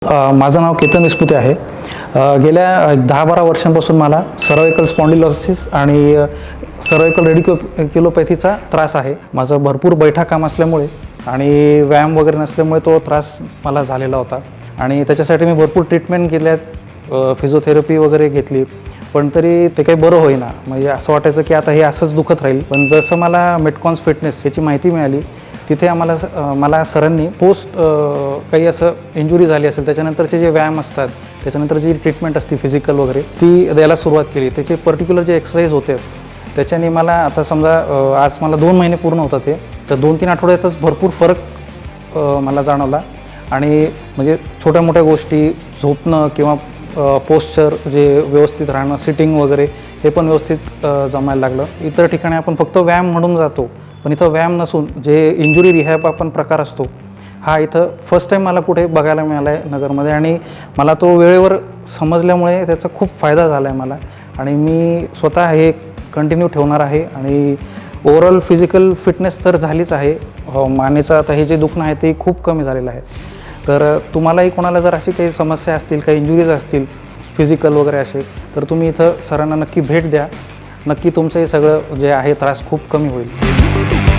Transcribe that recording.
माझं नाव केतन विस्पुते आहे। गेल्या 10-12 वर्षांपासून मला सर्व्हायकल स्पॉन्डिलोसिस आणि सर्व्हायकल रेडिक्युलोपॅथीचा त्रास आहे। माझं भरपूर बैठा काम असल्यामुळे आणि व्यायाम वगैरे नसल्यामुळे तो त्रास मला झालेला होता आणि त्याच्यासाठी मी भरपूर ट्रीटमेंट केल्यात, फिजिओथेरपी वगैरे घेतली, पण तरी ते काही बरं होईना। म्हणजे असं वाटायचं की आता हे असंच दुखत राहील। पण जसं मला मेटकॉन्स फिटनेस याची माहिती मिळाली, तिथे मला सरांनी पोस्ट काही असं इंजुरी झाली असेल त्याच्यानंतरचे जे व्यायाम असतात, त्याच्यानंतर जी ट्रीटमेंट असते फिजिकल वगैरे, ती द्यायला सुरुवात केली। त्याचे पर्टिक्युलर जे एक्सरसाइज होते त्याच्याने मला आता समजा आज मला 2 महिने पूर्ण होतात ते, तर 2-3 आठवड्यातच भरपूर फरक मला जाणवला। आणि म्हणजे छोट्या मोठ्या गोष्टी, झोपणं किंवा पोस्चर जे व्यवस्थित राहणं, सिटिंग वगैरे हे पण व्यवस्थित जमायला लागलं। इतर ठिकाणी आपण फक्त व्यायाम म्हणून जातो, पण इथं व्यायाम नसून जे इंजुरी रिहॅब आपण प्रकार असतो, हा इथं फर्स्ट टाईम मला कुठे बघायला मिळाला आहे नगरमध्ये। आणि मला तो वेळेवर समजल्यामुळे त्याचा खूप फायदा झाला आहे मला, आणि मी स्वतः हे कंटिन्यू ठेवणार आहे। आणि ओव्हरऑल फिजिकल फिटनेस तर झालीच आहे, मानेचं आता हे जे दुखणं आहे ते खूप कमी झालेलं आहे। तर तुम्हालाही कोणाला जर अशी काही समस्या असतील, काही इंजुरीज असतील फिजिकल वगैरे असे, तर तुम्ही इथं सरांना नक्की भेट द्या। नक्की तुमचं हे सगळं जे आहे त्रास खूप कमी होईल।